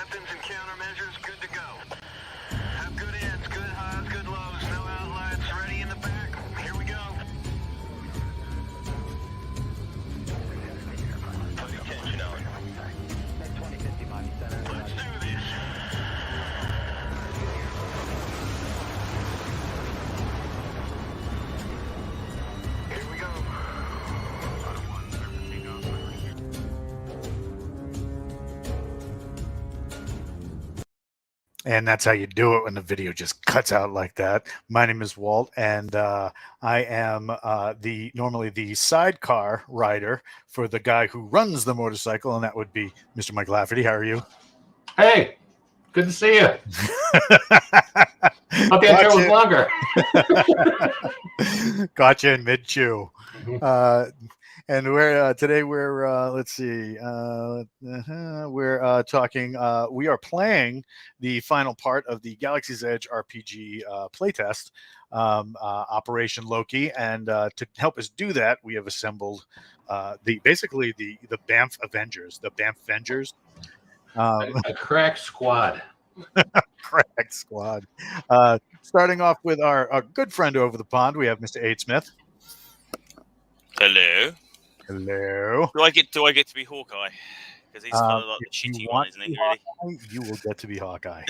Weapons and countermeasures good to go. Have good ends, good highs, good lows, no outliers ready in the back. Here we go. Putting tension on. Let's do this. Here we go. And that's how you do it when the video just cuts out like that. My name is Walt, and I am normally the sidecar rider for the guy who runs the motorcycle, and that would be Mr. Mike Lafferty. How are you? Hey, good to see you. Hope the intro was longer. Gotcha in mid-chew. And we're let's see, we're talking, we are playing the final part of the Galaxy's Edge RPG playtest, Operation Loki. And to help us do that, we have assembled basically the Banff Avengers, A crack squad. Crack squad. Starting off with our good friend over the pond, we have Mr. Aid Smith. Hello. Hello. Do I get to be Hawkeye? Because he's kind of like the shitty one, isn't he? Really? Hawkeye, you will get to be Hawkeye.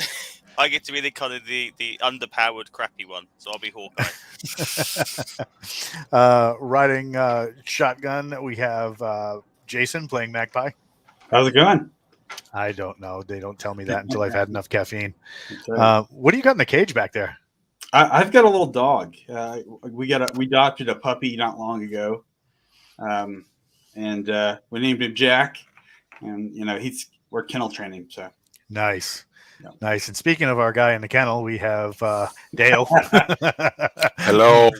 I get to be the kind of the underpowered, crappy one, so I'll be Hawkeye. Riding shotgun, we have Jason playing Magpie. How's it going? I don't know. They don't tell me that until I've had enough caffeine. What do you got in the cage back there? I've got a little dog. We adopted a puppy not long ago, and we named him Jack. And we're kennel training. So nice, yeah. Nice. And speaking of our guy in the kennel, we have Dale. Hello.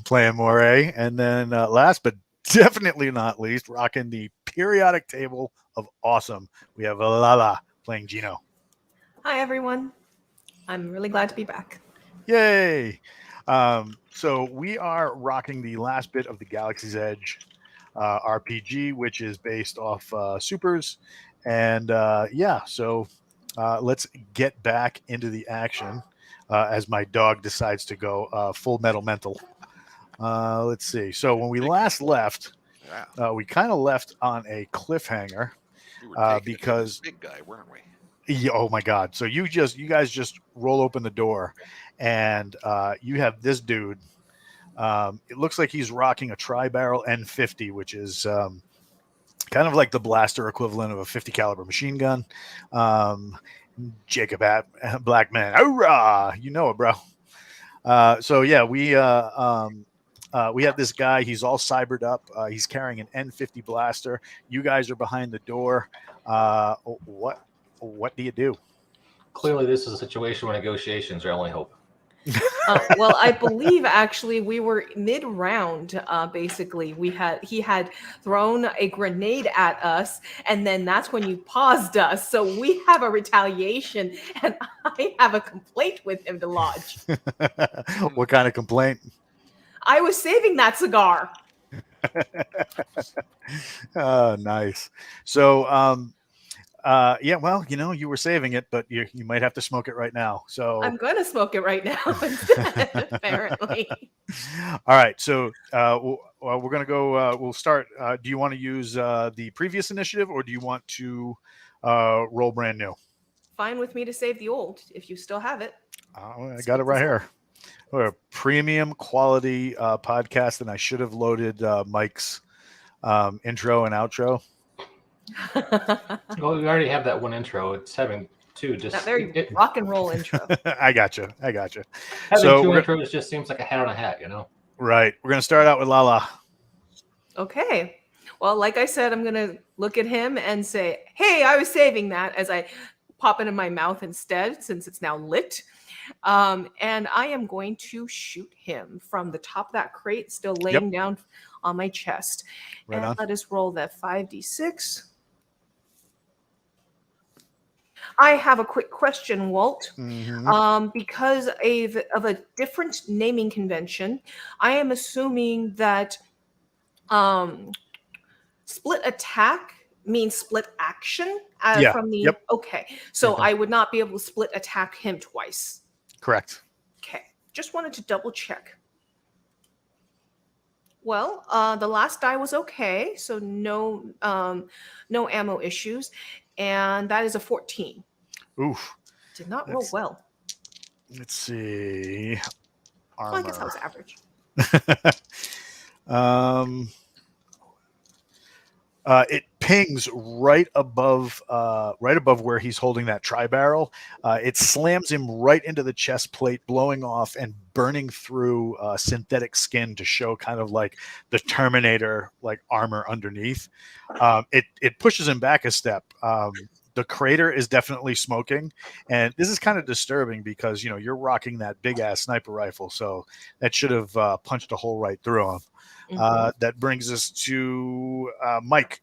Playing Moray, and then last but definitely not least, rocking the periodic table of awesome, we have Lala playing Gino. Hi everyone. I'm really glad to be back. Yay! So we are rocking the last bit of the Galaxy's Edge RPG, which is based off Supers. And so let's get back into the action as my dog decides to go full metal mental. Let's see. So when we last left, we kind of left on a cliffhanger because big guy, weren't we? Yeah, oh my God! So you guys just roll open the door, and you have this dude. It looks like he's rocking a tri-barrel N50, which is kind of like the blaster equivalent of a 50 caliber machine gun. Jacob Blackman, hurrah! You know it, bro. So yeah, we have this guy. He's all cybered up. He's carrying an N50 blaster. You guys are behind the door. What do you do? Clearly, this is a situation where negotiations are our only hope. Well, I believe actually we were mid-round. Basically, he had thrown a grenade at us, and then that's when you paused us. So we have a retaliation, and I have a complaint with him to lodge. What kind of complaint? I was saving that cigar. Nice. So, well, you were saving it, but you might have to smoke it right now. So I'm going to smoke it right now instead, apparently. All right. So we're going to go. We'll start. Do you want to use the previous initiative, or do you want to roll brand new? Fine with me to save the old if you still have it. I got it right here. We're a premium quality podcast, and I should have loaded Mike's intro and outro. Well, we already have that one intro. It's having two. Just that very rock and roll intro. I gotcha. Having So two intros just seems like a hat on a hat, Right. We're gonna start out with Lala. Okay. Well, like I said, I'm gonna look at him and say, "Hey, I was saving that," as I pop it in my mouth instead, since it's now lit. And I am going to shoot him from the top of that crate, still laying down on my chest. Right and on. let us roll that 5d6. I have a quick question, Walt. Mm-hmm. Because of a different naming convention, I am assuming that split attack mean split action Yeah, from the. yep. Okay, so Okay. I would not be able to split attack him twice. Correct. Okay, just wanted to double check. Well, the last die was okay, so no ammo issues, and that is a 14. Oof. Did not roll well. Let's see. Well, I guess that Armor. was average. It pings right above where he's holding that tri-barrel. It slams him right into the chest plate, blowing off and burning through synthetic skin to show kind of like the Terminator like armor underneath. It pushes him back a step. The crater is definitely smoking, and this is kind of disturbing because you're rocking that big ass sniper rifle, so that should have punched a hole right through him. That brings us to Mike.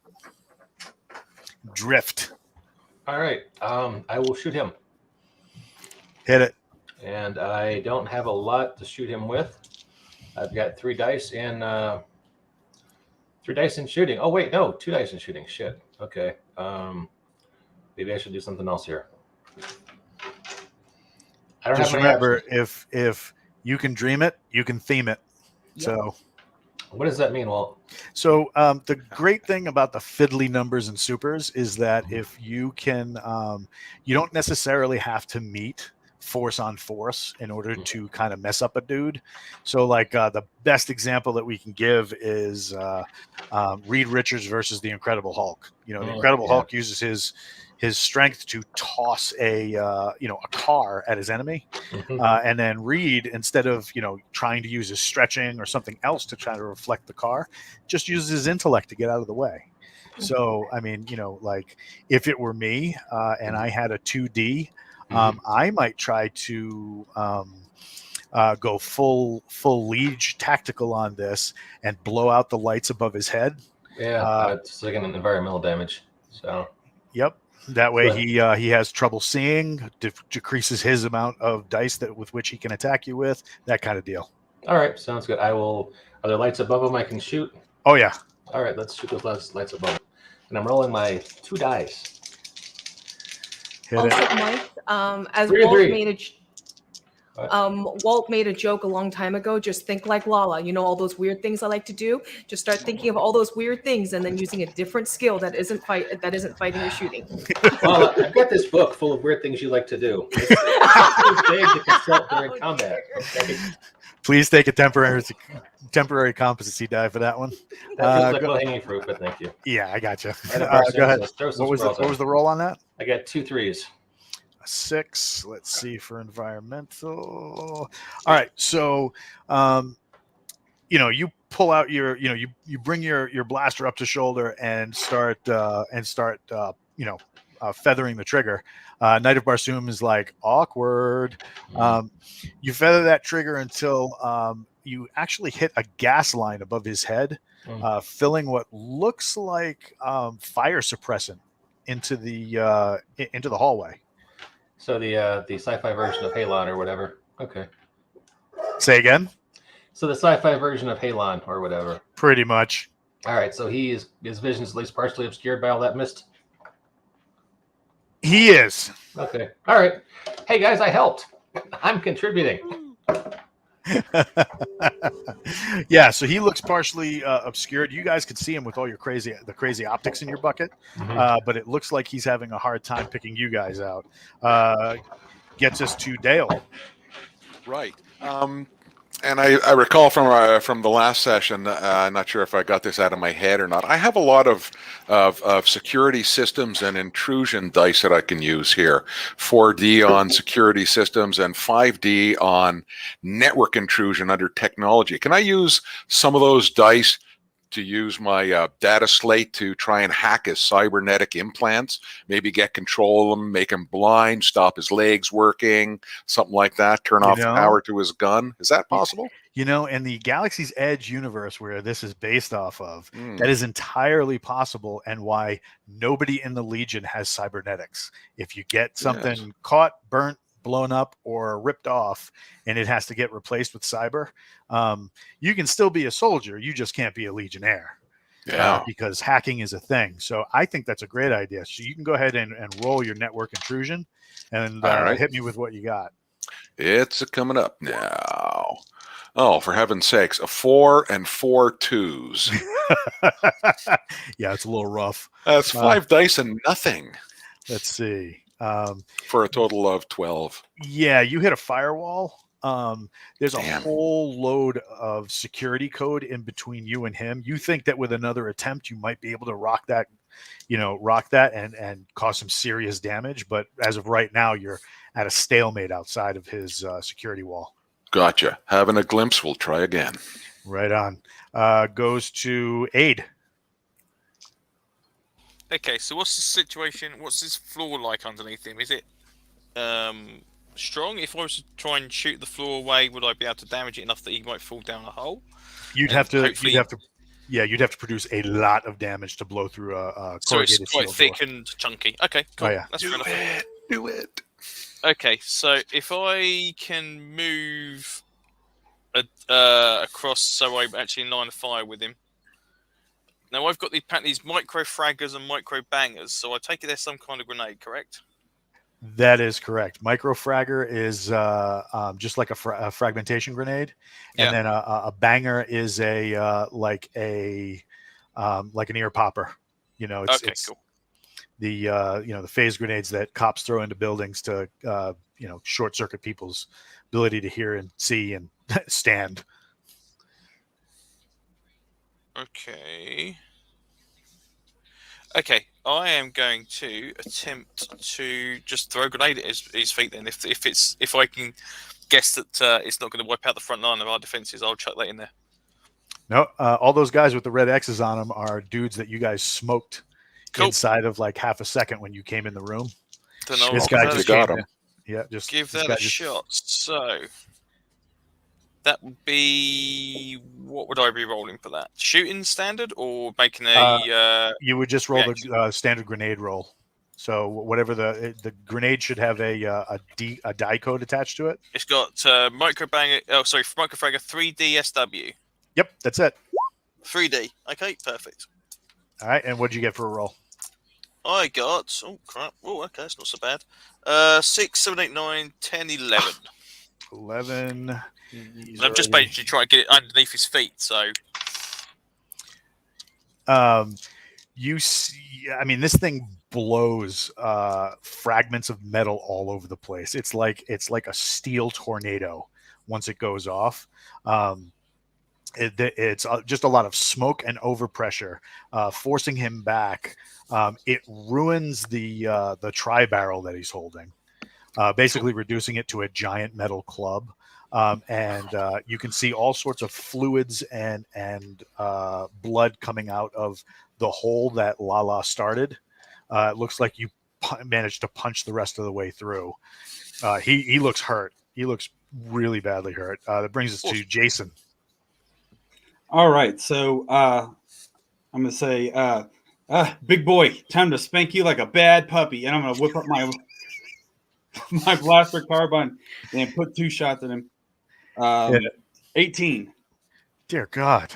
Drift. All right. I will shoot him. Hit it. And I don't have a lot to shoot him with. I've got 3 dice and 3 dice in shooting. Oh wait, no, 2 dice in shooting. Shit. Okay. Maybe I should do something else here. I don't Just have my remember, actions. if you can dream it, you can theme it. Yep. So What does that mean, Walt? So the great thing about the fiddly numbers and supers is that if you can, you don't necessarily have to meet force on force in order to kind of mess up a dude. So like the best example that we can give is Reed Richards versus the Incredible Hulk. The Incredible Hulk uses his strength to toss a car at his enemy, and then Reed, instead of trying to use his stretching or something else to try to reflect the car, just uses his intellect to get out of the way. So I mean, like if it were me and I had a 2D, I might try to go full liege tactical on this and blow out the lights above his head. Yeah, it's like an environmental damage. So. Yep. That way he has trouble seeing, decreases his amount of dice with which he can attack you with, that kind of deal. All right, sounds good. Are there lights above him I can shoot? Oh yeah. All right, let's shoot those lights above him. And I'm rolling my 2 dice. Hit Also, it. Mike, as 3 and Walt 3. Walt made a joke a long time ago. Just think like Lala. All those weird things I like to do. Just start thinking of all those weird things, and then using a different skill that isn't fighting or shooting. Well, I've got this book full of weird things you like to do. It's too big to consult during combat. Okay? Please take a temporary competency die for that one. That feels like low-hanging fruit, but thank you. Yeah, I got you. Go ahead. What was the roll on that? I got 2 3s. 6. Let's see for environmental. All right, so you pull out your you bring your blaster up to shoulder and start feathering the trigger. Knight of Barsoom is like awkward. You feather that trigger until you actually hit a gas line above his head, filling what looks like fire suppressant into the hallway. So the sci-fi version of Halon or whatever. Okay. Say again? So the sci-fi version of Halon or whatever. Pretty much. All right. So his vision's at least partially obscured by all that mist. He is. Okay. All right. Hey guys, I helped. I'm contributing. Yeah, so he looks partially obscured. You guys can see him with all your crazy optics in your bucket, but it looks like he's having a hard time picking you guys out. Gets us to Dale. Right. And I recall from the last session, I'm not sure if I got this out of my head or not. I have a lot of security systems and intrusion dice that I can use here. 4D on security systems and 5D on network intrusion under technology. Can I use some of those dice to use my data slate to try and hack his cybernetic implants, maybe get control of him, make him blind, stop his legs working, something like that, turn off the power to his gun? Is that possible? In the Galaxy's Edge universe where this is based off of, that is entirely possible, and why nobody in the Legion has cybernetics. If you get something caught, burnt, blown up, or ripped off, and it has to get replaced with cyber, you can still be a soldier. You just can't be a Legionnaire. Yeah. because hacking is a thing. So I think that's a great idea. So you can go ahead and roll your network intrusion and All right. hit me with what you got. It's coming up now. Oh, for heaven's sakes, a 4 and 4 2s. Yeah, it's a little rough. That's 5 dice and nothing Let's see. for a total of 12. Yeah, you hit a firewall. There's a Damn. whole load of security code in between you and him. You think that with another attempt, you might be able to rock that and cause some serious damage. But as of right now, you're at a stalemate outside of his security wall. Gotcha. Having a glimpse. We'll try again. Right on. Goes to Aid. Okay, so what's the situation? What's his floor like underneath him? Is it strong? If I was to try and shoot the floor away, would I be able to damage it enough that he might fall down a hole? You'd have to produce a lot of damage to blow through a So it's corrugated quite steel thick door. and chunky. Okay, cool. Oh, yeah. That's fair enough. Do it. Okay, so if I can move across, so I'm actually in line of fire with him. Now I've got these micro fraggers and micro bangers, so I take it there's some kind of grenade, correct? That is correct. Microfragger is just like a fragmentation grenade, and then a banger is like an ear popper. It's cool. The the phase grenades that cops throw into buildings to short circuit people's ability to hear and see and stand. Okay. Okay, I am going to attempt to just throw a grenade at his feet. Then, if I can guess that it's not going to wipe out the front line of our defenses, I'll chuck that in there. No, all those guys with the red X's on them are dudes that you guys smoked inside of like half a second when you came in the room. Then This guy just got came him. in. Yeah, just give this that guy a just- shot. So that would be, what would I be rolling for that? Shooting standard or making a? You would just roll reaction? the standard grenade roll. So whatever the grenade should have a die code attached to it. It's got micro banger. Oh, sorry, micro fragger 3D SW. Yep, that's it. 3D. Okay, perfect. All right, and what'd you get for a roll? I got, oh crap, oh okay, it's not so bad. 6, 7, 8, 9, 10, 11. 11. I'm just basically trying to get it underneath his feet, so. You see, I mean, this thing blows fragments of metal all over the place. It's like a steel tornado once it goes off. It's just a lot of smoke and overpressure, forcing him back. It ruins the tri-barrel that he's holding, basically reducing it to a giant metal club. And you can see all sorts of fluids and blood coming out of the hole that Lala started. It looks like you managed to punch the rest of the way through. He looks hurt. He looks really badly hurt. That brings us to Jason. All right, so I'm gonna say, big boy, time to spank you like a bad puppy, and I'm gonna whip up my blaster carbine and put 2 shots at him. 18. Dear God.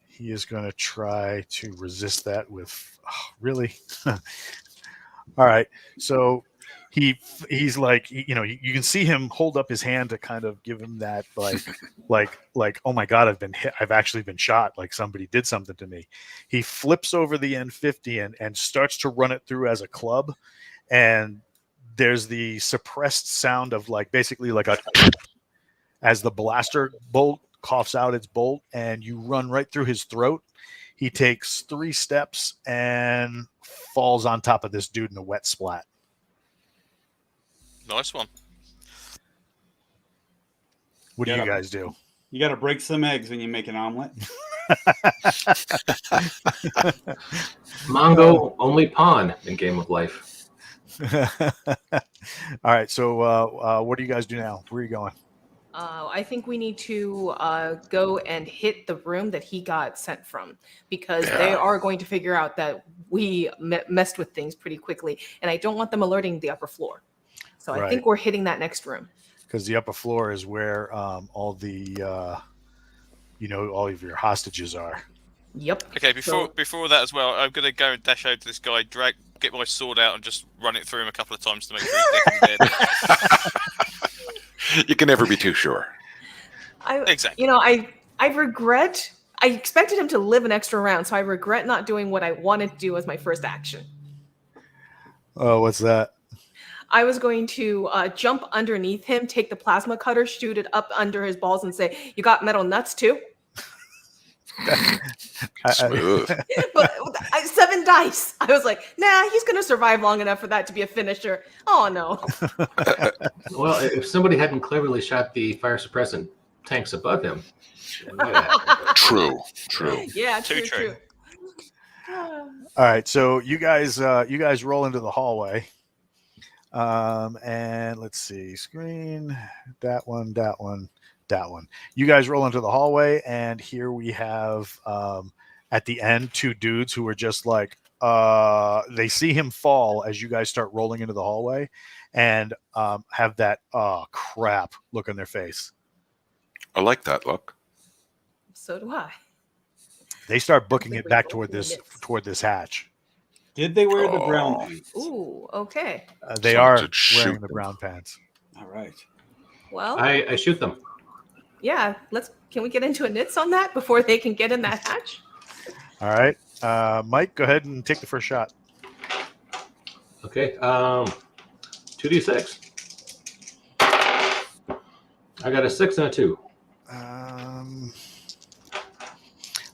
He is going to try to resist that with really. All right, so he's like, you can see him hold up his hand to kind of give him that like oh my God, I've been hit, I've actually been shot, like somebody did something to me. He flips over the N50 and starts to run it through as a club, and there's the suppressed sound of like basically like a as the blaster bolt coughs out its bolt, and you run right through his throat. He takes 3 steps and falls on top of this dude in a wet splat. Nice one. What do you guys do? You got to break some eggs when you make an omelet. Mongo, only pawn in Game of Life. All right, so what do you guys do now? Where are you going? I think we need to go and hit the room that he got sent from, because they are going to figure out that we messed with things pretty quickly, and I don't want them alerting the upper floor. So I think we're hitting that next room. Because the upper floor is where all the you know who all of your hostages are. Yep. Okay, So- before that as well, I'm gonna go and dash over to this guy, get my sword out, and just run it through him a couple of times to make sure he's definitely dead. You can never be too sure. Exactly. You know, I regret. I expected him to live an extra round, so I regret not doing what I wanted to do as my first action. Oh, what's that? I was going to jump underneath him, take the plasma cutter, shoot it up under his balls, and say, "You got metal nuts too?" Smooth. But 7 dice. I was like, "Nah, he's gonna survive long enough for that to be a finisher." Oh no. Well, if somebody hadn't cleverly shot the fire suppressant tanks above him, it might have happened. True. Yeah, Too true. true. All right, so you guys roll into the hallway, and let's see, screen, that one. You guys roll into the hallway, and here we have at the end 2 dudes who are just like they see him fall as you guys start rolling into the hallway, and have that crap look on their face. I like that look. So do I. They start booking They it back roll toward this hatch. Did they wear the brown Oh. pants? Ooh, okay. They So are to shoot wearing the them. brown pants. All right. Well, I shoot them. yeah. Can we get into a nits on that before they can get in that hatch? All right, Mike, go ahead and take the first shot. Okay. 2d6. I got a 6 and a 2.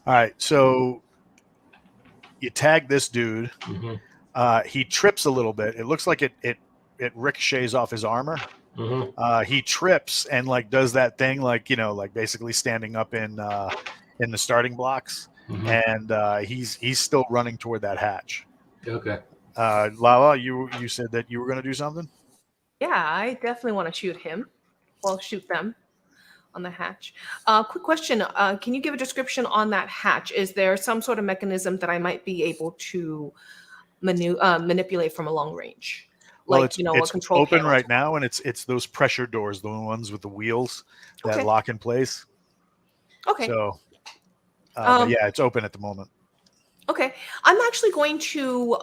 All right, so you tag this dude. Mm-hmm. He trips a little bit. It looks like it ricochets off his armor. Mm-hmm. He trips and like does that thing, like, you know, like basically standing up in the starting blocks, Mm-hmm. and he's still running toward that hatch. Okay. Lala, you said that you were going to do something. Yeah, I definitely want to shoot him. Well, shoot them on the hatch. Quick question. Can you give a description on that hatch? Is there some sort of mechanism that I might be able to manipulate from a long range? Well, Like, it's a control open panel? right now, and it's those pressure doors, the ones with the wheels that Okay. lock in place. Okay. So, but Um, yeah, it's open at the moment. Okay. I'm actually going to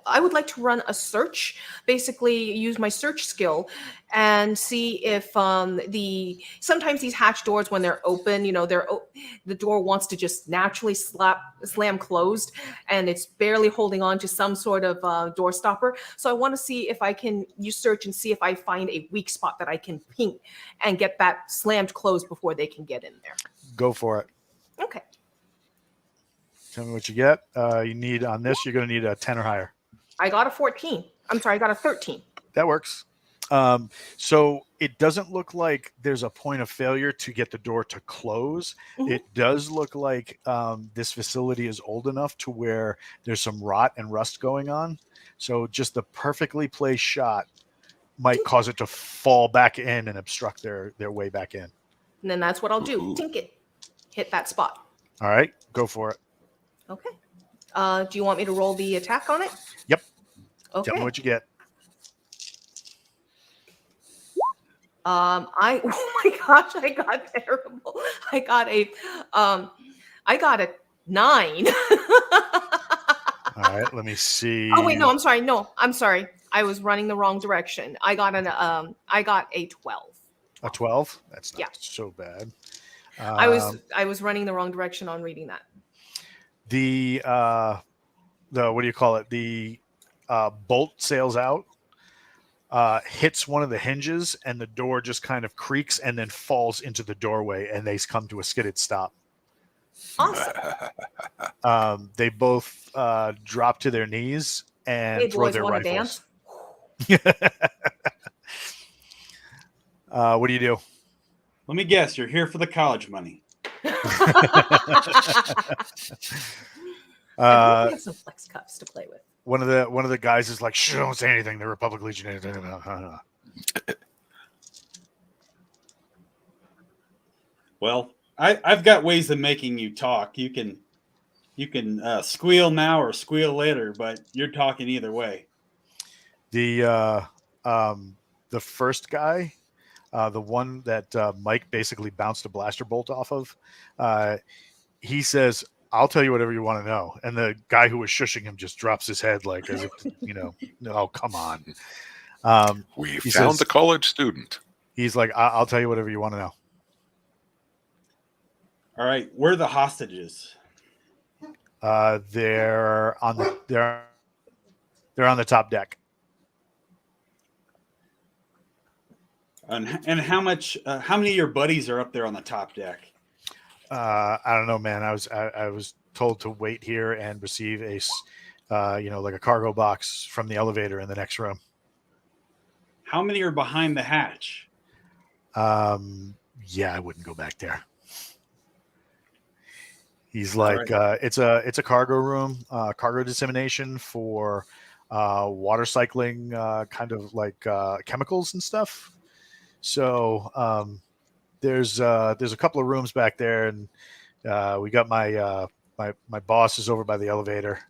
I would like to run a search, basically use my search skill and see if sometimes these hatch doors, when they're open, the door wants to just naturally slam closed, and it's barely holding on to some sort of door stopper. So I want to see if I can use search and see if I find a weak spot that I can ping and get that slammed closed before they can get in there. Go for it. Okay. Tell me what you get. You need on this. You're going to need a 10 or higher. I got a 14. I'm sorry, I got a 13. That works. So it doesn't look like there's a point of failure to get the door to close. Mhm. It does look like this facility is old enough to where there's some rot and rust going on. So just the perfectly placed shot might cause it to fall back in and obstruct their way back in. And then that's what I'll do. Ooh. Tink it. Hit that spot. All right, go for it. Okay. Do you want me to roll the attack on it? Yep. Okay. Tell me what you get. Oh my gosh, I got terrible. I got a 9. All right, let me see. Oh wait, no, I'm sorry. I was running the wrong direction. I got a 12. A 12. That's not Yeah. so bad. I was running the wrong direction on reading that. The what do you call it? The bolt sails out, hits one of the hinges, and the door just kind of creaks and then falls into the doorway, and they come to a skidded stop. Awesome. They both drop to their knees and Hey throw boys, their want to rifles. dance? What do you do? Let me guess. You're here for the college money. I hope we have some flex cups to play with. One of the guys is like, "Shh, don't say anything. The Republic Legion." Well, I've got ways of making you talk. You can squeal now or squeal later, but you're talking either way. The first guy the one that Mike basically bounced a blaster bolt off of, he says, "I'll tell you whatever you want to know." And the guy who was shushing him just drops his head, like as if, oh, come on. We He found says- the college student. He's like, "I'll tell you whatever you want to know." All right, where are the hostages? They're on the top deck. And how much? How many of your buddies are up there on the top deck? I don't know, man. I was told to wait here and receive like a cargo box from the elevator in the next room. How many are behind the hatch? Yeah, I wouldn't go back there. He's like, right. it's a cargo room, cargo dissemination for water cycling, kind of like chemicals and stuff. So there's a couple of rooms back there, and we got my boss is over by the elevator,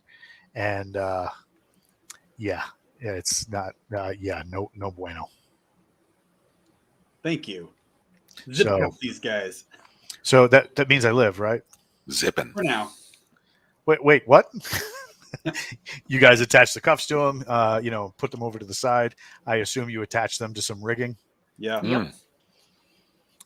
and yeah, it's not no bueno. Thank you. Zip So- cuff these guys So that means I live, right? Zipping. for now. Wait, what? You guys attach the cuffs to them, put them over to the side. I assume you attach them to some rigging. Yeah. Mm.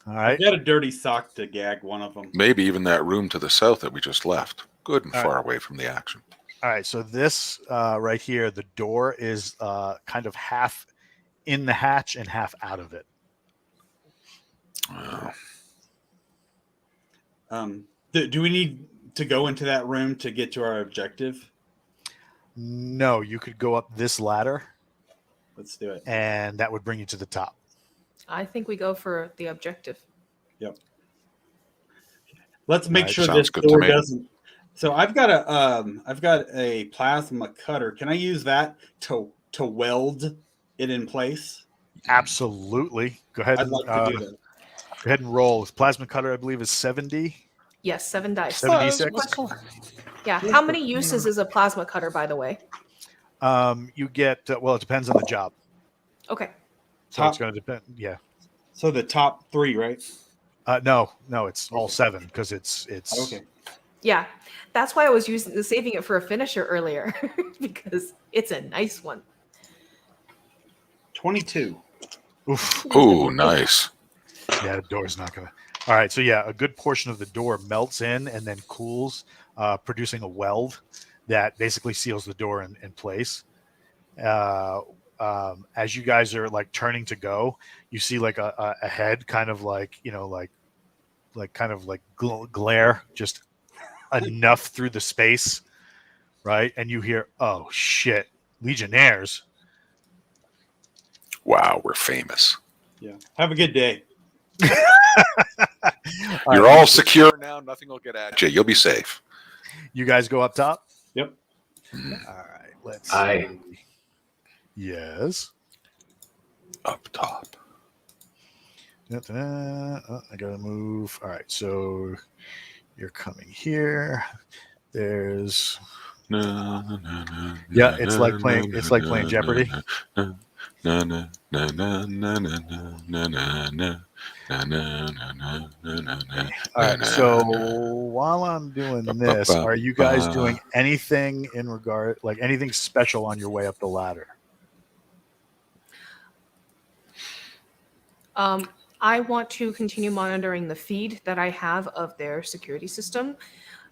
All I right. got a dirty sock to gag one of them. Maybe even that room to the south that we just left. Good and All far away from the action. All right. So this right here, the door is kind of half in the hatch and half out of it. Wow. Do we need to go into that room to get to our objective? No, you could go up this ladder, Let's do it. and that would bring you to the top. I think we go for the objective. Let's make Alright, sure sounds this good to door me. doesn't. So I've got a plasma cutter. Can I use that to weld it in place? Absolutely. Go ahead. I'd And, like to do that. Go ahead and roll. His plasma cutter, I believe, is 70. Yes, 7 dice. 76. Yeah. How many uses is a plasma cutter, by the way? You get it depends on the job. Okay. So Top- it's going to depend. Yeah. So the top 3, right? No, it's all 7 because it's Okay. Yeah. That's why I was saving it for a finisher earlier because it's a nice one. 22. Oof. Oh, nice. Yeah, the door's not gonna. All right, so yeah, a good portion of the door melts in and then cools, producing a weld that basically seals the door in place. As you guys are like turning to go, you see like a head kind of like glare just enough through the space, right? And you hear, "Oh shit, Legionnaires!" Wow, we're famous. Yeah. Have a good day. You're all secure now. Nothing will get at you. You'll be safe. You guys go up top. Yep. All right, let's. Aye. See. Yes. Up top. I gotta move. All right, so you're coming here. There's. Yeah, it's like playing Jeopardy. All right, so while I'm doing this, are you guys doing anything in regard, like anything special on your way up the ladder? I want to continue monitoring the feed that I have of their security system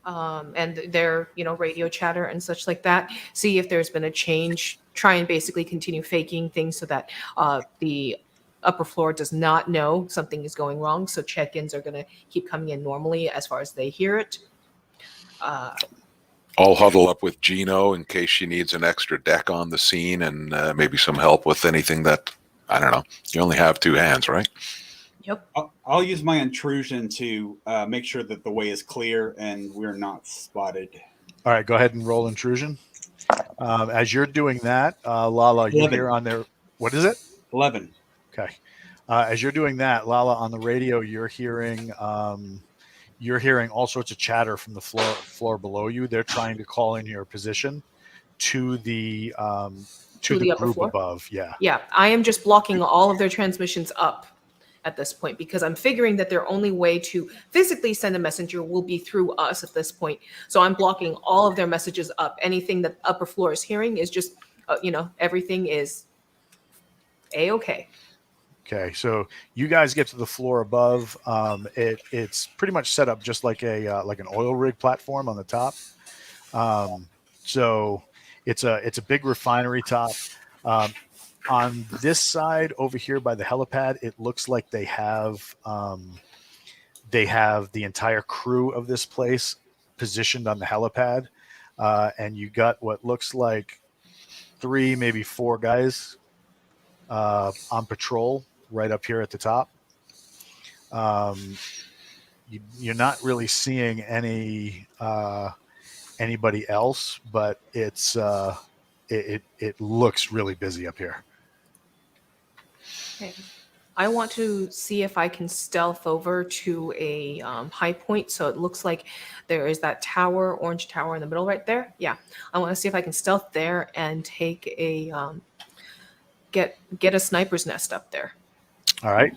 and their, radio chatter and such like that. See if there's been a change. Try and basically continue faking things so that the upper floor does not know something is going wrong. So check-ins are going to keep coming in normally as far as they hear it. I'll huddle up with Gino in case she needs an extra deck on the scene and maybe some help with anything that, I don't know. You only have 2 hands, right? Yep. I'll use my intrusion to make sure that the way is clear and we're not spotted. All right, go ahead and roll intrusion. As you're doing that, Lala, you 11. hear on there. What is it? 11. Okay. As you're doing that, Lala, on the radio, you're hearing all sorts of chatter from the floor below you. They're trying to call in your position to the To the upper group floor? above. Yeah. Yeah, I am just blocking all of their transmissions up at this point, because I'm figuring that their only way to physically send a messenger will be through us at this point. So I'm blocking all of their messages up. Anything that upper floor is hearing is just, everything is A-okay. Okay, so you guys get to the floor above. It's pretty much set up just like like an oil rig platform on the top. So it's a big refinery top. On this side over here by the helipad, it looks like they have the entire crew of this place positioned on the helipad, and you got what looks like 3, maybe 4 guys on patrol right up here at the top. You're not really seeing anybody else, but it looks really busy up here. Okay. I want to see if I can stealth over to a high point. So it looks like there is that tower, orange tower in the middle right there. Yeah, I want to see if I can stealth there and take a get a sniper's nest up there. All right.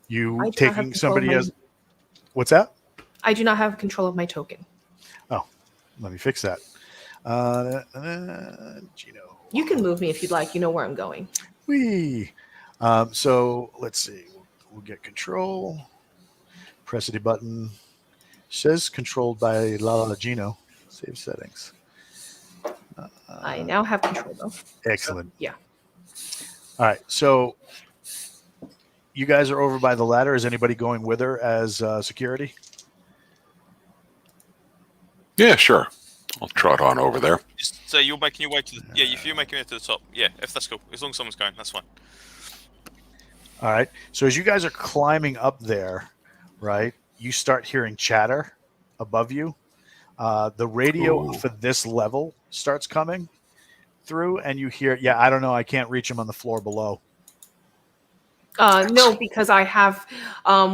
You taking somebody as what's that? I do not have control of my token. Oh, let me fix that. Gino. You can move me if you'd like. You know where I'm going. Whee. So let's see. We'll get control. Press the button. Says controlled by La Gino. Save settings. I now have control though. Excellent. So, yeah. All right. So you guys are over by the ladder. Is anybody going with her as security? Yeah, sure. I'll trot on over there. So you're making your way to if you're making your way to the top, if that's cool. As long as someone's going, that's fine. All right. So as you guys are climbing up there, right, you start hearing chatter above you. The radio for this level starts coming through, and you hear, I don't know, I can't reach him on the floor below. No, because I have,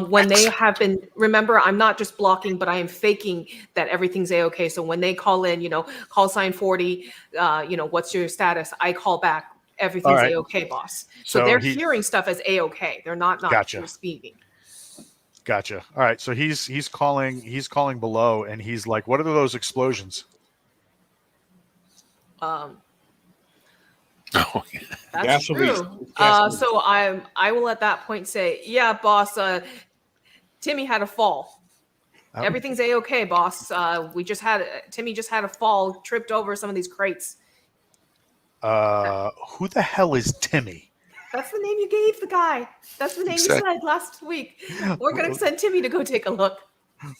when they have been, remember, I'm not just blocking, but I am faking that everything's A-okay. So when they call in, call sign 40, what's your status? I call back, everything's right. A-okay, boss. So they're hearing stuff as A-okay. They're not Gotcha. speaking. Gotcha. All right. So he's calling below, and he's like, what are those explosions? Oh, That's true. So I will at that point say, yeah, boss, Timmy had a fall. Oh. Everything's A-okay, boss. Timmy just had a fall, tripped over some of these crates. Who the hell is Timmy? That's the name you gave the guy. That's the name you said last week. We're going to send Timmy to go take a look.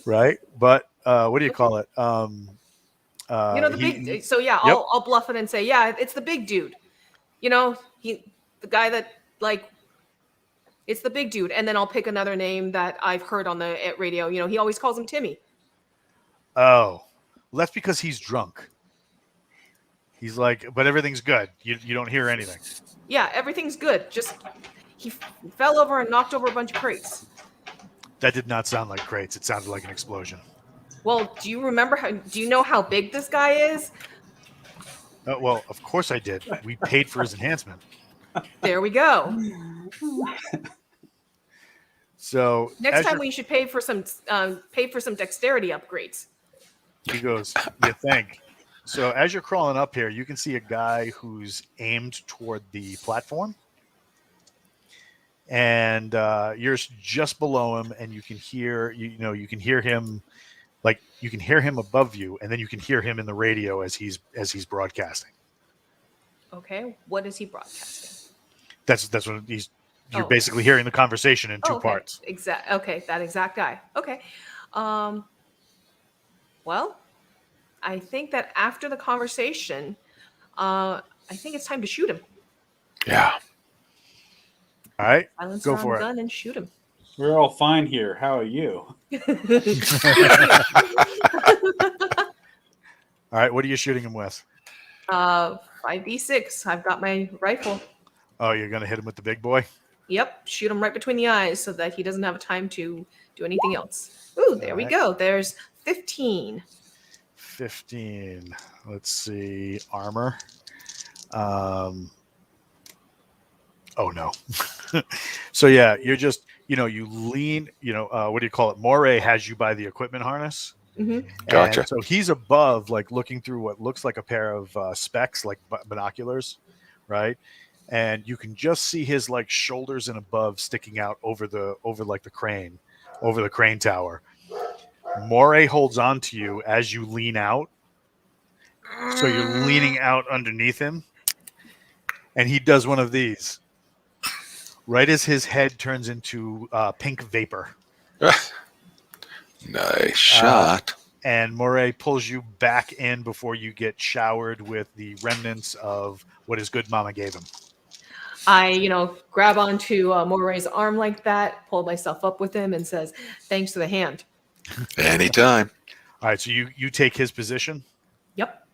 Right. But what do you call it? Big. So yeah, Yep. I'll bluff it and say, yeah, it's the big dude. The guy that it's the big dude. And then I'll pick another name that I've heard on the radio. He always calls him Timmy. Oh, well, that's because he's drunk. He's like, but everything's good. You don't hear anything. Yeah, everything's good. Just he fell over and knocked over a bunch of crates. That did not sound like crates. It sounded like an explosion. Well, do you know how big this guy is? Well, of course I did. We paid for his enhancement. There we go. So next time we should pay for some dexterity upgrades. He goes, you think? So as you're crawling up here, you can see a guy who's aimed toward the platform, and you're just below him, and you can hear him, like you can hear him above you, and then you can hear him in the radio as he's broadcasting. Okay, what is he broadcasting? That's what you're basically hearing the conversation in two parts. Okay, that exact guy. Okay. Well, I think that after the conversation, I think it's time to shoot him. Yeah. All right. Silence Go around for the it. gun and shoot him. We're all fine here. How are you? All right. What are you shooting him with? 5d6. I've got my rifle. Oh, you're going to hit him with the big boy? Yep. Shoot him right between the eyes so that he doesn't have time to do anything else. Ooh, there we go. There's 15. 15. Let's see. Armor. Oh, no. So yeah, you're just, you lean, what do you call it? Moray has you by the equipment harness. Hmm. Gotcha. And so he's above, like looking through what looks like a pair of specs, like binoculars, right? And you can just see his like shoulders and above sticking out over like the crane, over the crane tower. Moray holds on to you as you lean out. So you're leaning out underneath him. And he does one of these. Right as his head turns into pink vapor. Nice shot. And Moray pulls you back in before you get showered with the remnants of what his good mama gave him. I, grab onto Moray's arm like that, pull myself up with him, and says, "Thanks for the hand." Anytime. All right, so you take his position. Yep.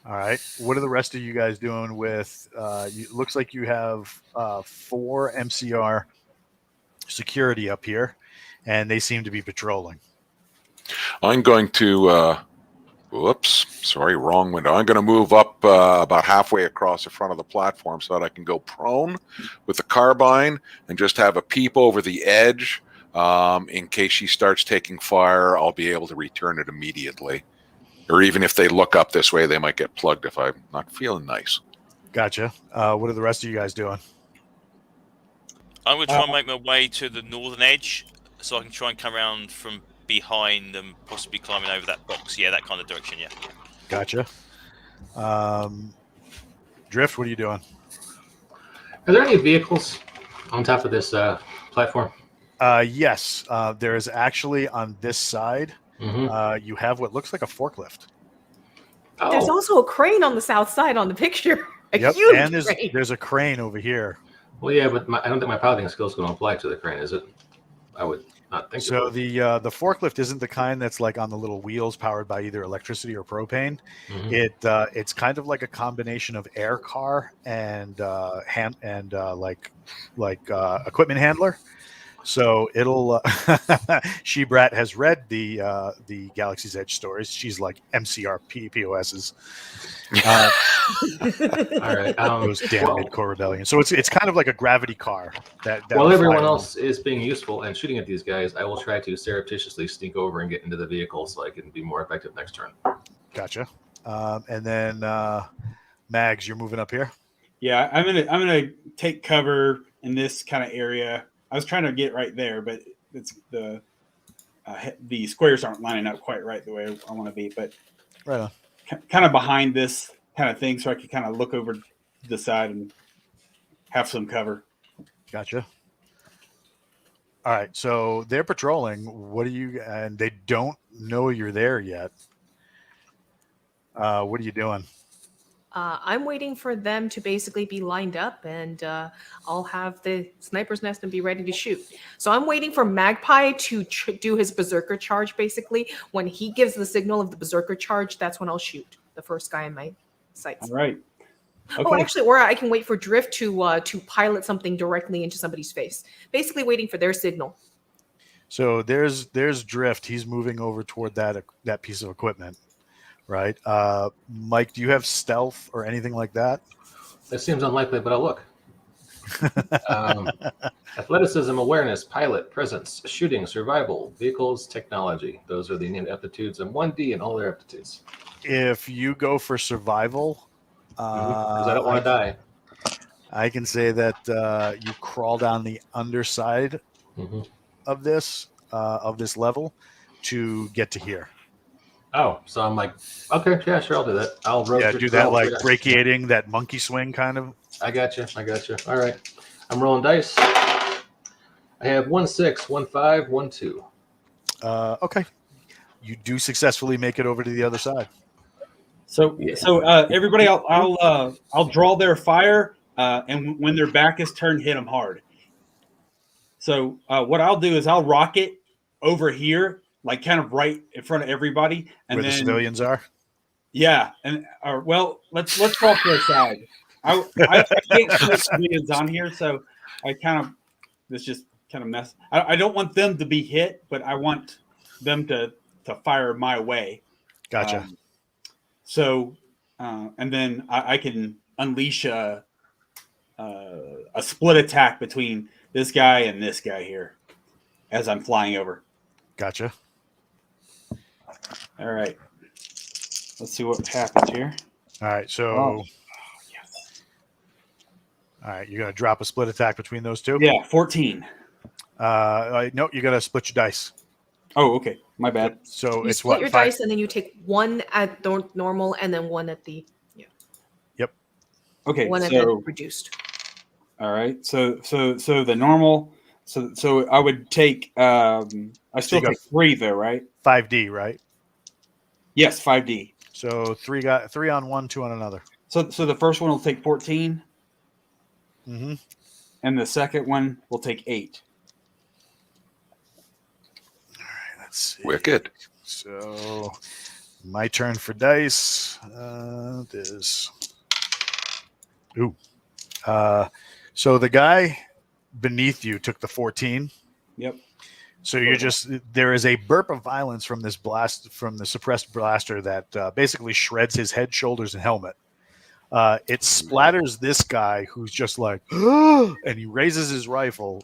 All right. What are the rest of you guys doing with? It looks like you have 4 MCR security up here, and they seem to be patrolling. I'm going to. Whoops, sorry, wrong window. I'm going to move up about halfway across the front of the platform so that I can go prone with the carbine and just have a peep over the edge. In case she starts taking fire, I'll be able to return it immediately. Or even if they look up this way, they might get plugged if I'm not feeling nice. Gotcha. What are the rest of you guys doing? I'm going to try and make my way to the northern edge so I can try and come around from behind and possibly climbing over that box. Yeah, that kind of direction, yeah. Gotcha. Drift, what are you doing? Are there any vehicles on top of this platform? Yes. There is actually on this side, you have what looks like a forklift. Oh, There's also a crane on the south side on the picture. A Yep. huge And crane. there's a crane over here. well, yeah, but I don't think my piloting skills going to apply to the crane, is it? I would not think So so. the forklift isn't the kind that's like on the little wheels powered by either electricity or propane. It's kind of like a combination of air car and equipment handler. So it'll. She-Brat has read the Galaxy's Edge stories. She's like MCR POSs. All right. Those damn mid-core rebellion. So it's kind of like a gravity car. That While everyone fire. else is being useful and shooting at these guys, I will try to surreptitiously sneak over and get into the vehicle so I can be more effective next turn. Gotcha. And then Mags, you're moving up here. Yeah, I'm gonna take cover in this kind of area. I was trying to get right there, but it's the squares aren't lining up quite right the way I want to be. But Right on. kind of behind this kind of thing, so I can kind of look over the side and have some cover. Gotcha. All right, so they're patrolling. And they don't know you're there yet. What are you doing? I'm waiting for them to basically be lined up, and I'll have the sniper's nest and be ready to shoot. So I'm waiting for Magpie to do his berserker charge. Basically, when he gives the signal of the berserker charge, that's when I'll shoot the first guy in my sights. All right. Okay. Oh, actually, or I can wait for Drift to pilot something directly into somebody's face. Basically, waiting for their signal. So there's Drift. He's moving over toward that piece of equipment, right? Mike, do you have stealth or anything like that? It seems unlikely, but I'll look. Athleticism, awareness, pilot, presence, shooting, survival, vehicles, technology. Those are the named aptitudes, and 1D in all their aptitudes. If you go for survival, Because I don't want to die. I can say that you crawl down the underside of this level to get to here. Oh, so I'm like, okay, yeah, sure, I'll do that. I'll Do that like brachiating, that monkey swing kind of. I got you. All right, I'm rolling dice. I have 1 6, 1 5, 1 2. Okay, you do successfully make it over to the other side. So everybody, I'll draw their fire, and when their back is turned, hit them hard. So what I'll do is I'll rocket over here, like kind of right in front of everybody, and Where the civilians are. Yeah, and let's draw to the side. I can't put civilians on here, so I kind of mess. I don't want them to be hit, but I want them to fire my way. Gotcha. And then I can unleash a a split attack between this guy and this guy here as I'm flying over. Gotcha. All right. Let's see what happens here. All right. So, Oh, yes. all right, you're gonna drop a split attack between those two. Yeah, 14. No, you gotta split your dice. Oh, okay. My bad. So You it's split what your 5? dice, and then you take one at normal, and then one at the Okay, one at the so reduced. all right. So the normal. So I would take. I still you got take 3 though, right? 5D, right? Yes, 5D. So 3 on one, 2 on another. So the first one will take 14, Mm-hmm. and the second one will take 8. Let's see. Wicked. So my turn for dice. This. Ooh. So the guy beneath you took the 14. Yep. So you're just there is a burp of violence from this blast from the suppressed blaster that basically shreds his head, shoulders, and helmet. It splatters this guy who's just like, and he raises his rifle,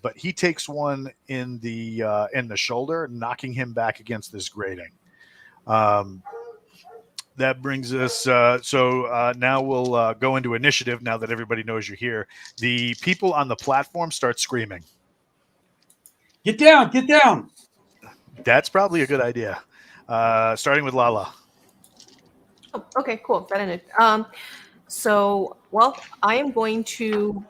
but he takes one in the shoulder, knocking him back against this grating. That brings us. Now we'll go into initiative. Now that everybody knows you're here, the people on the platform start screaming. Get down! Get down! That's probably a good idea. Starting with Lala. Oh, okay, cool. That ended. So, well, I am going to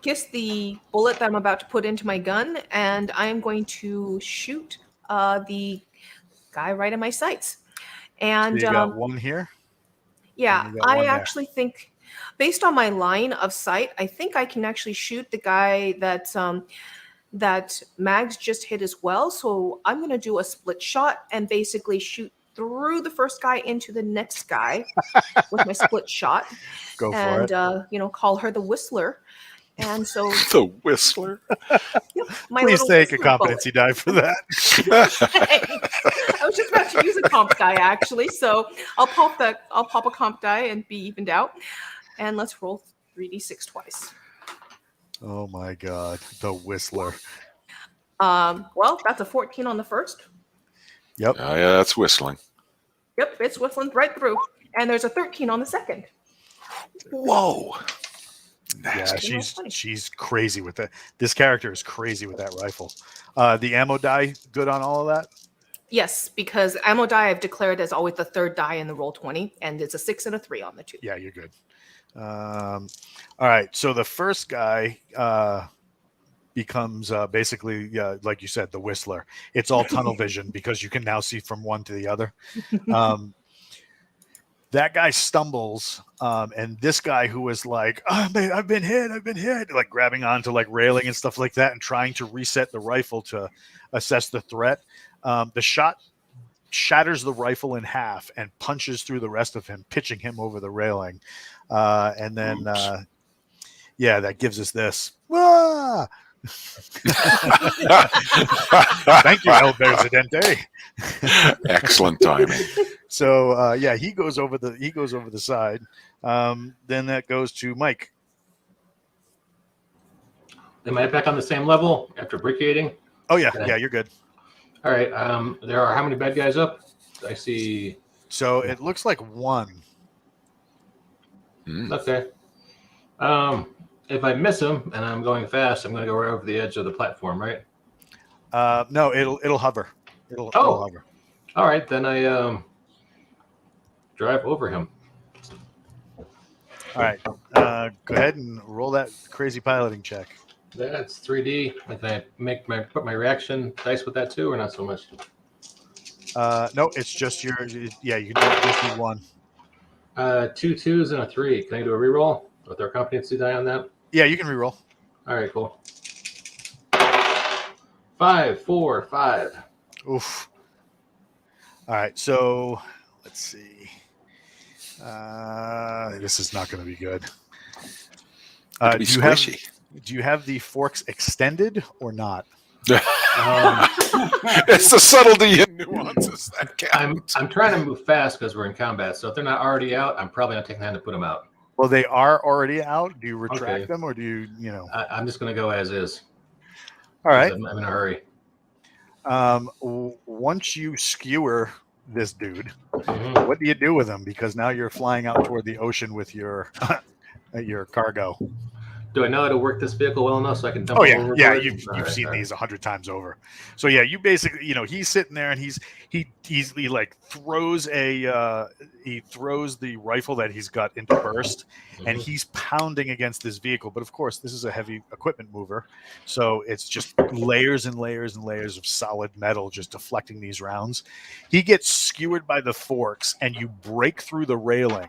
kiss the bullet that I'm about to put into my gun, and I am going to shoot the guy right in my sights. And So you got one here. yeah, and you got I one there. actually think, based on my line of sight, I think I can actually shoot the guy that Mags just hit as well. So I'm going to do a split shot and basically shoot through the first guy into the next guy with my split shot. Go for And it. call her the Whistler. And so The Whistler. yep, my Please little take a Whistler bullet. competency die for that. I was just about to use a comp die actually, so I'll pop a comp die and be evened out. And let's roll 3d6 twice. Oh my God, the Whistler. Well, that's a 14 on the first. Yep. Oh, yeah, that's whistling. Yep, it's whistling right through. And there's a 13 on the second. Whoa. Yeah, Nasty. she's crazy with that. This character is crazy with that rifle. The ammo die, good on all of that? Yes, because ammo die I've declared as always the third die in the roll 20, and it's a 6 and a 3 on the 2. Yeah, you're good. All right, so the first guy becomes basically, like you said, the Whistler. It's all tunnel vision because you can now see from one to the other. That guy stumbles, and this guy who was like, oh, man, I've been hit, like grabbing onto like railing and stuff like that and trying to reset the rifle to assess the threat. The shot shatters the rifle in half and punches through the rest of him, pitching him over the railing. And then, that gives us this. Ah! Thank you, El Presidente. Excellent timing. So he goes over the side. Then that goes to Mike. Am I back on the same level after bricating? Oh yeah, Okay. yeah, you're good. All right. There are how many bad guys up? I see. So it looks like one. Okay. If I miss him and I'm going fast, I'm going to go right over the edge of the platform, right? No, it'll hover. It'll hover. All right, then I drive over him. All right. Go ahead and roll that crazy piloting check. That's 3D. Can I put my reaction dice with that too, or not so much? No, it's just your. Yeah, you can just do one. 2 2s and a 3. Can I do a reroll with our competency die on that? Yeah, you can reroll. All right, cool. 5 4 5. Oof. All right, so let's see. This is not going to be good. It'd be squishy. Do you have the forks extended or not? It's the subtlety and nuances that count. I'm trying to move fast because we're in combat. So if they're not already out, I'm probably not taking time to put them out. Well, they are already out. Do you retract Okay. them, or do you know? I'm just going to go as is. All right. I'm in a hurry. Once you skewer this dude, Mhm. what do you do with him? Because now you're flying out toward the ocean with your your cargo. Do I know how to work this vehicle well enough so I can dump Oh him yeah, overboard? yeah. You've All right, seen all right. these 100 times over. So yeah, you basically, he's sitting there and he like throws he throws the rifle that he's got into burst, and Mhm. he's pounding against this vehicle. But of course, this is a heavy equipment mover, so it's just layers and layers and layers of solid metal just deflecting these rounds. He gets skewered by the forks, and you break through the railing.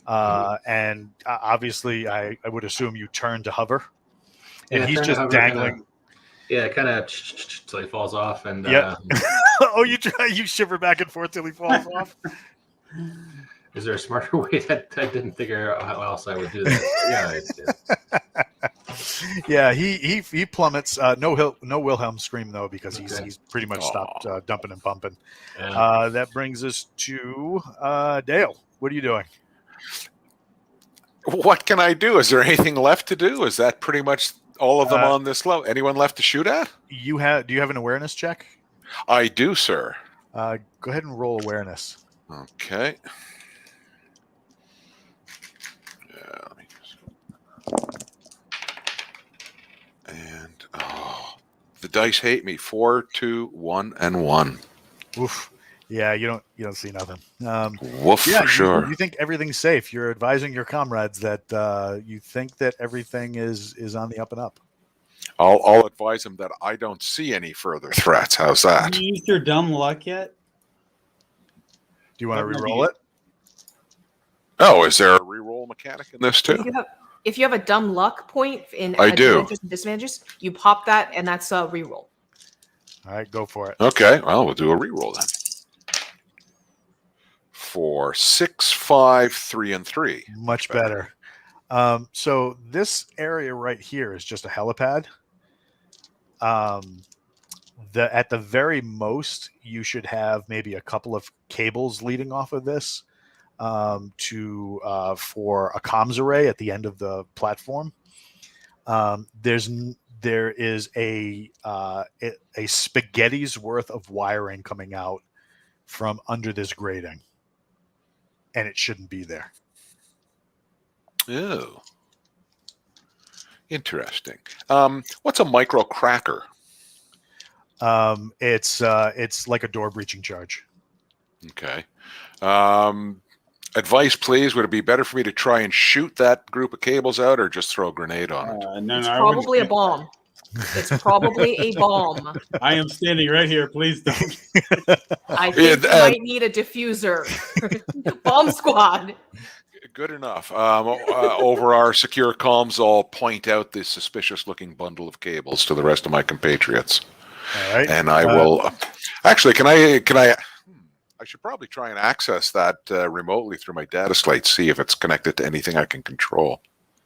And obviously, I would assume you turn to hover. And Yeah, he's turn to just hover, dangling. kind of till he falls off, and Yep. Oh, you shiver back and forth till he falls off. is there a smarter way that I didn't figure out how else I would do that? Yeah, he plummets. No Wilhelm scream though, because he's pretty much stopped dumping and pumping. Yeah. That brings us to Dale. What are you doing? What can I do? Is there anything left to do? Is that pretty much all of them on this level? Anyone left to shoot at? Do you have an awareness check? I do, sir. Go ahead and roll awareness. Okay. Yeah, let me and the dice hate me. 4, 2, 1, and 1. Oof. Yeah, you don't see nothing. Woof, Yeah, for sure. you think everything's safe. You're advising your comrades that you think that everything is on the up and up. I'll advise them that I don't see any further threats. How's Have that? you used your dumb luck yet? Do you want to That might re-roll be- it? Oh, is there a reroll mechanic in this too? If you have a dumb luck point in I do. advantages and disadvantages, you pop that, and that's a reroll. All right, go for it. Okay, well, we'll do a reroll then. For 6, 5, 3, and 3. Much better. So this area right here is just a helipad. At the very most, you should have maybe a couple of cables leading off of this for a comms array at the end of the platform. There is a spaghetti's worth of wiring coming out from under this grating, and it shouldn't be there. Oh, interesting. What's a micro cracker? It's like a door breaching charge. Okay. Advice, please. Would it be better for me to try and shoot that group of cables out, or just throw a grenade on it? No, It's I wouldn't probably a shoot. bomb. It's probably a bomb. I am standing right here. Please don't. I think you might need a diffuser. Bomb squad. Good enough. Over our secure comms, I'll point out the suspicious-looking bundle of cables to the rest of my compatriots. All right. And I will. Actually, can I? I should probably try and access that remotely through my data slate. See if it's connected to anything I can control.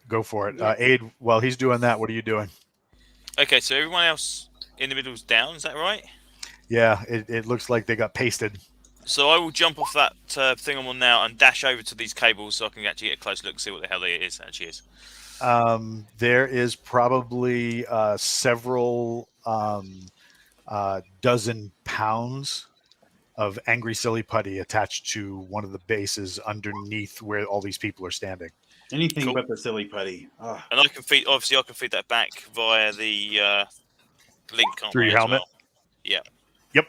Go for it. Aid, while he's doing that, what are you doing? Okay, so everyone else in the middle is down. Is that right? Yeah, it looks like they got pasted. So I will jump off that thing I'm on now and dash over to these cables so I can actually get a close look and see what the hell it is actually is. There is probably several dozen pounds of angry silly putty attached to one of the bases underneath where all these people are standing. Anything Cool. but the silly putty. Ugh. And I can feed that back via the link, can't Through I, your as helmet? well? Yeah. Yep.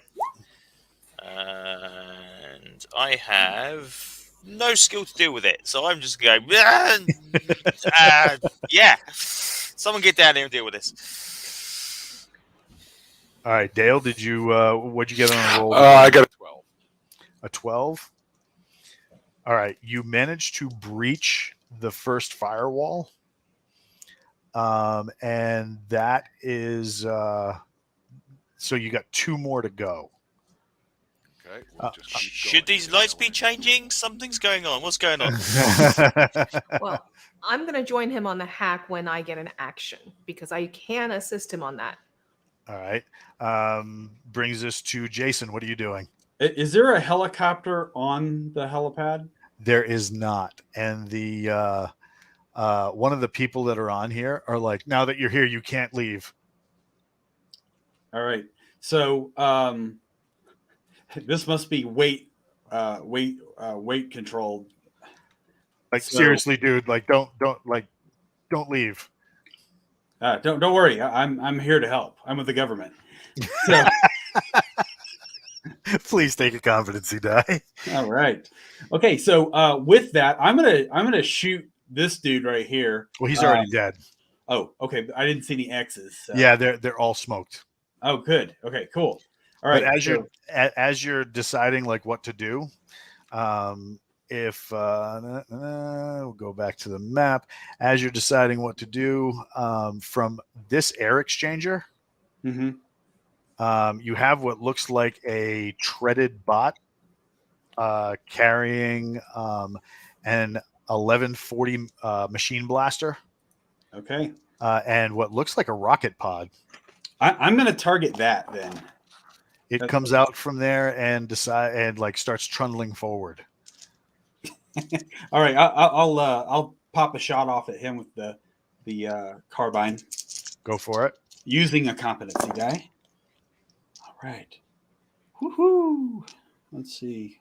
And I have no skill to deal with it, so I'm just going. Yeah. Someone get down here and deal with this. All right, Dale, did you what'd you get on a roll? I got a 12. A 12. All right, you managed to breach the first firewall, and that is so you got 2 more to go. Okay. We'll just keep Should going. these lights be changing? Something's going on. What's going on? Well, I'm going to join him on the hack when I get an action because I can assist him on that. All right. Brings us to Jason. What are you doing? Is there a helicopter on the helipad? There is not, and the one of the people that are on here are like, now that you're here, you can't leave. All right. So this must be weight controlled. Like So- seriously, dude, like don't leave. Don't worry. I'm here to help. I'm with the government. So Please take a competency die. all right. Okay. So with that, I'm gonna shoot this dude right here. Well, he's already dead. Oh, okay. I didn't see any X's. So. Yeah, they're all smoked. Oh, good. Okay, cool. All right. But as you're deciding like what to do, if we'll go back to the map, as you're deciding what to do, from this air exchanger, Mm-hmm. you have what looks like a treaded bot carrying an 1140 machine blaster. Okay. And what looks like a rocket pod. I'm going to target that then. It comes out from there and starts trundling forward. All right. I'll pop a shot off at him with the carbine. Go for it. Using a competency die. All right. Woohoo! Let's see.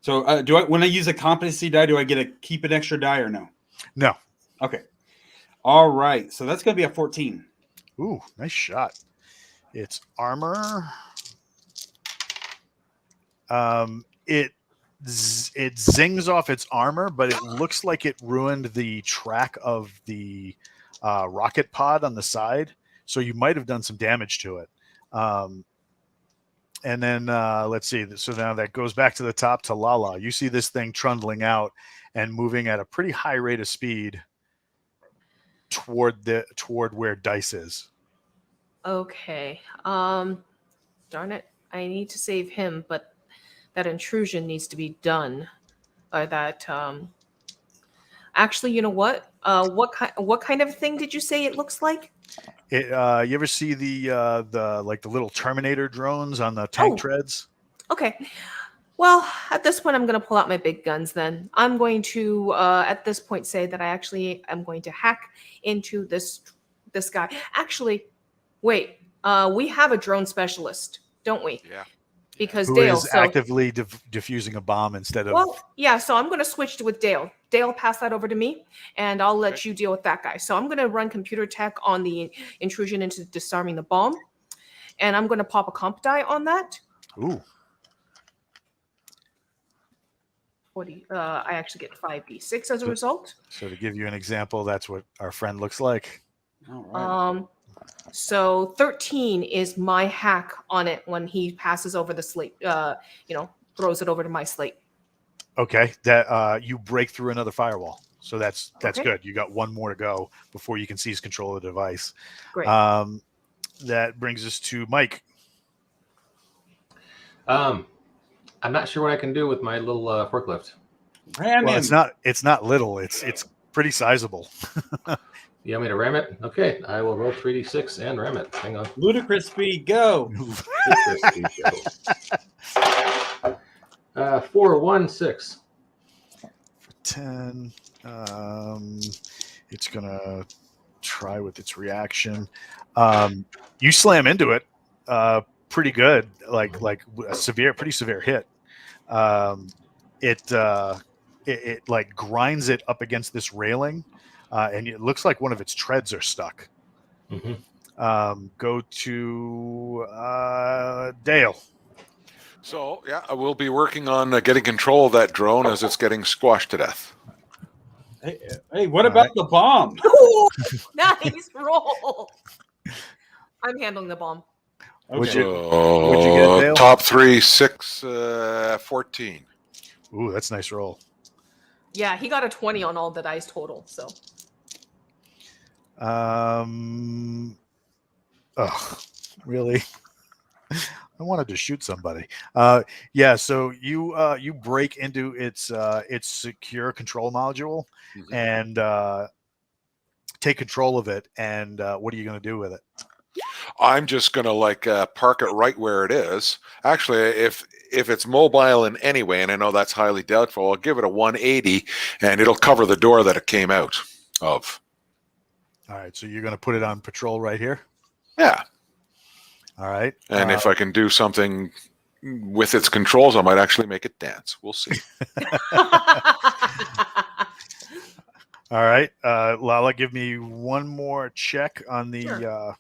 So when I use a competency die, do I get to keep an extra die or no? No. Okay. All right. So that's going to be a 14. Ooh, nice shot. It's armor. It zings off its armor, but it looks like it ruined the track of the rocket pod on the side. So you might have done some damage to it. And then let's see. So now that goes back to the top to Lala. You see this thing trundling out and moving at a pretty high rate of speed toward where Dice is. Okay. Darn it. I need to save him, but that intrusion needs to be done by that. Actually, you know what? What kind of thing did you say it looks like? You ever see the little Terminator drones on the tank treads? Okay. Well, at this point, I'm going to pull out my big guns then. I'm going to, at this point, say that I actually am going to hack into this guy. Actually, wait. We have a drone specialist, don't we? Yeah. Because Who Dale is actively diffusing a bomb instead of... Well, yeah, so I'm going to switch with Dale. Dale, pass that over to me, and I'll let you deal with that guy. So I'm going to run computer tech on the intrusion into disarming the bomb, and I'm going to pop a comp die on that. Ooh. 40. I actually get 5d6 as a result. So to give you an example, that's what our friend looks like. All right. So 13 is my hack on it when he passes over the slate, throws it over to my slate. Okay, that you break through another firewall. So that's Okay. good. You got one more to go before you can seize control of the device. Great. That brings us to Mike. I'm not sure what I can do with my little forklift. Ram Well, him. it's not little. It's pretty sizable. You want me to ram it? Okay, I will roll 3d6 and ram it. Hang on. Ludicrous speed, go. 4, 1, 6. 10. It's gonna try with its reaction. You slam into it pretty good, like a pretty severe hit. It like grinds it up against this railing, and it looks like one of its treads are stuck. Mm-hmm. Go to Dale. So, yeah, I will be working on getting control of that drone as it's getting squashed to death. Hey, what about the bomb? Ooh, nice roll. I'm handling the bomb. What'd Okay. you get, Dale? Top 3, 6, 14. Ooh, that's a nice roll. Yeah, he got a 20 on all the dice total. So Really? I wanted to shoot somebody. Yeah, so you break into its secure control module and take control of it. And what are you going to do with it? I'm just going to park it right where it is. Actually, if if it's mobile in any way, and I know that's highly doubtful, I'll give it a 180, and it'll cover the door that it came out of. All right, so you're going to put it on patrol right here. Yeah. All right. And if I can do something with its controls, I might actually make it dance. We'll see. All right, Lala, give me one more check on the. Sure.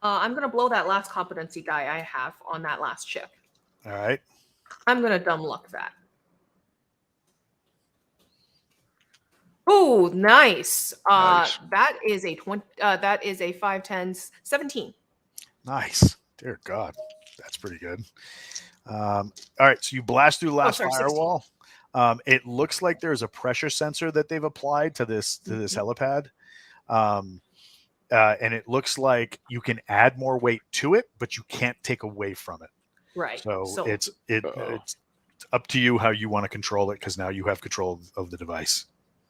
I'm going to blow that last competency die I have on that last check. All right. I'm going to dumb luck that. Oh, nice. Nice. That is a 20. That is a 5, 10, 17. Nice. Dear God, that's pretty good. All right, so you blast through the last 16. firewall. It looks like there's a pressure sensor that they've applied to this helipad, and it looks like you can add more weight to it, but you can't take away from it. Right. So it's up to you how you want to control it, because now you have control of the device.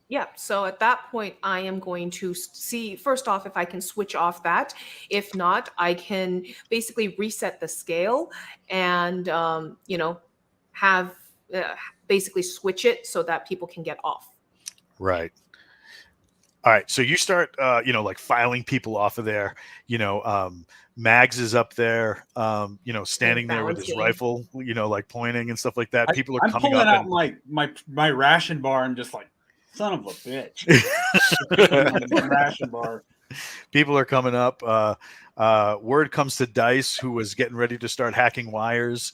Yeah, so at that point, I am going to see, first off, if I can switch off that. If not, I can basically reset the scale and, have basically switch it so that people can get off. Right. All right. So you start, like filing people off of there. Mags is up there, standing there with his balancing. rifle, like pointing and stuff like that. People are I'm coming pulling up. out my ration bar and just like, son of a bitch. Ration bar. People are coming up. Word comes to Dice, who was getting ready to start hacking wires.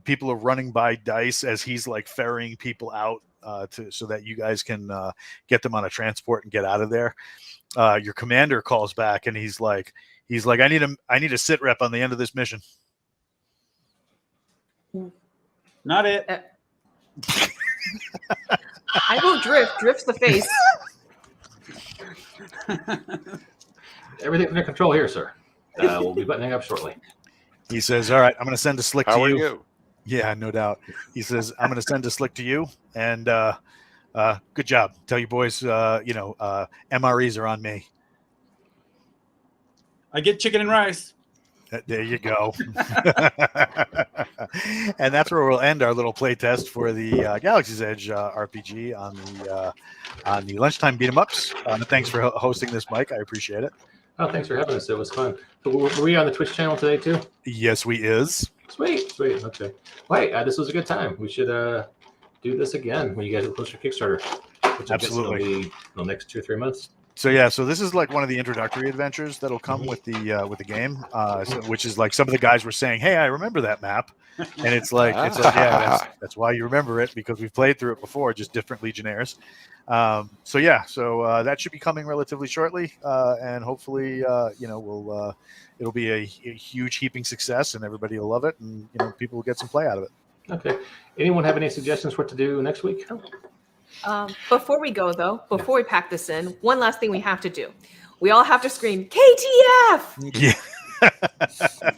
People are running by Dice as he's like ferrying people out so that you guys can get them on a transport and get out of there. Your commander calls back and he's like, I need a sit rep on the end of this mission. Not it. I go drift. Drift's the face. Everything's under control here, sir. We'll be buttoning up shortly. He says, all right, I'm going to send a slick How to are you. you? Yeah, no doubt. He says, I'm going to send a slick to you. And good job. Tell you boys, MREs are on me. I get chicken and rice. There you go. And that's where we'll end our little play test for the Galaxy's Edge RPG on the lunchtime beat 'em ups. Thanks for hosting this, Mike. I appreciate it. Oh, thanks for having us. It was fun. So were we on the Twitch channel today too? Yes, we is. Sweet. Okay. Wait, this was a good time. We should do this again when you guys post your Kickstarter. Which Absolutely. Will be the next 2 or 3 months. So this is like one of the introductory adventures that'll come with the game, which is like some of the guys were saying, "Hey, I remember that map," and it's like yeah, that's why you remember it, because we've played through it before, just different Legionnaires. So that should be coming relatively shortly, and hopefully it'll be a huge heaping success, and everybody will love it, and people will get some play out of it. Okay. Anyone have any suggestions for what to do next week? Before we go, though, before we pack this in, one last thing we have to do. We all have to scream, KTF! Yeah.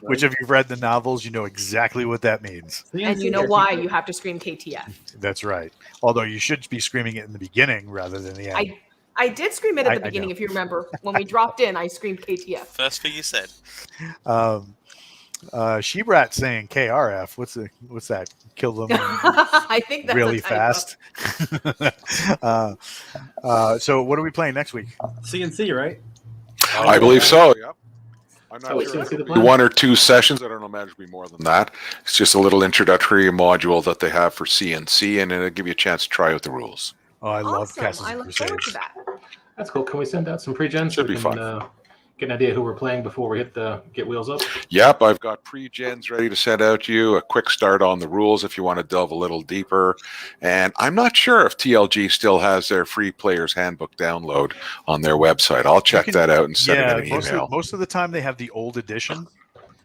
Which, if you've read the novels, you know exactly what that means. And you know why you have to scream KTF. That's right. Although you should be screaming it in the begining rather than the end. I did scream it at the beginning, if you remember. When we dropped in, I screamed KTF. First thing you said. Shebrat saying KRF. What's that? Kill them I think that's really a typo. fast. So what are we playing next week? CNC, right? I believe so. Yep. I'm not we sure. see the plan? 1 or 2 sessions. I don't know. Imagine it'll be more than that. It's just a little introductory module that they have for CNC, and it'll give you a chance to try out the rules. Oh, I love Awesome. Castles I and look forward to Crusades. that. That's cool. Can we send out some pre-gens? Should so we be can, fun. Get an idea who we're playing before we get wheels up? Yep, I've got pre-gens ready to send out to you. A quick start on the rules if you want to delve a little deeper. And I'm not sure if TLG still has their free player's handbook download on their website. I'll check that out and send it in an email. Most of the time they have the old edition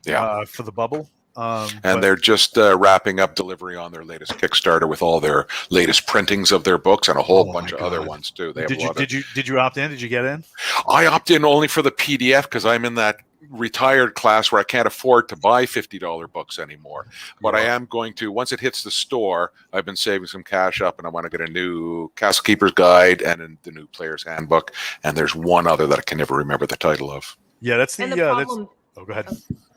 for the bubble. And they're just wrapping up delivery on their latest Kickstarter with all their latest printings of their books and a whole bunch of other ones too. They have a lot did you opt in? Did you get in? I opt in only for the PDF because I'm in that retired class where I can't afford to buy $50 books anymore. But I am going to, once it hits the store, I've been saving some cash up and I want to get a new Castle Keeper's Guide and the new Player's Handbook. And there's one other that I can never remember the title of. Yeah, that's And the problem. oh, go ahead.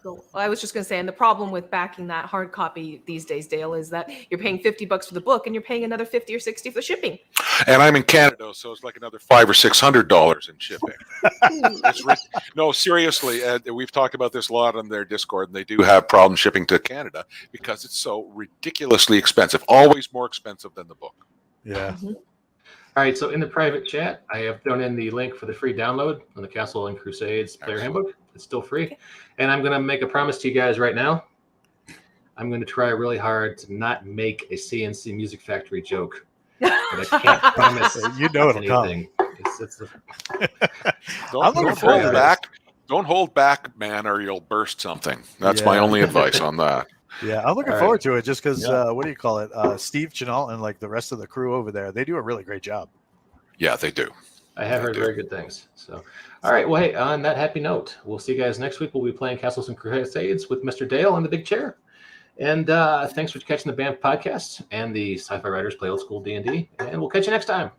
So I was just going to say, and the problem with backing that hard copy these days, Dale, is that you're paying $50 for the book and you're paying another 50 or 60 for shipping. And I'm in Canada, so it's like another $500 or $600 in shipping. No, seriously, we've talked about this a lot on their Discord, and they do have problems shipping to Canada because it's so ridiculously expensive, always more expensive than the book. Yeah. Mhm. All right, so in the private chat, I have thrown in the link for the free download on the Castle and Crusades player handbook. It's still free. And I'm going to make a promise to you guys right now. I'm going to try really hard to not make a CNC Music Factory joke. But I can't promise You know it'll come. anything. I'm looking Don't forward hold to back. Don't hold back, man, or you'll burst something. That's my Yeah. only advice on that. Yeah, I'm looking All forward right. to it just because, Yeah. what do you call it? Steve Chenault and like the rest of the crew over there, they do a really great job. Yeah, they do. I have heard very good things. So, all right. Well, hey, on that happy note, we'll see you guys next week. We'll be playing Castles and Crusades with Mr. Dale in the big chair. And thanks for catching the BAMF podcast and the Sci-Fi Writers Play Old School D&D. And we'll catch you next time.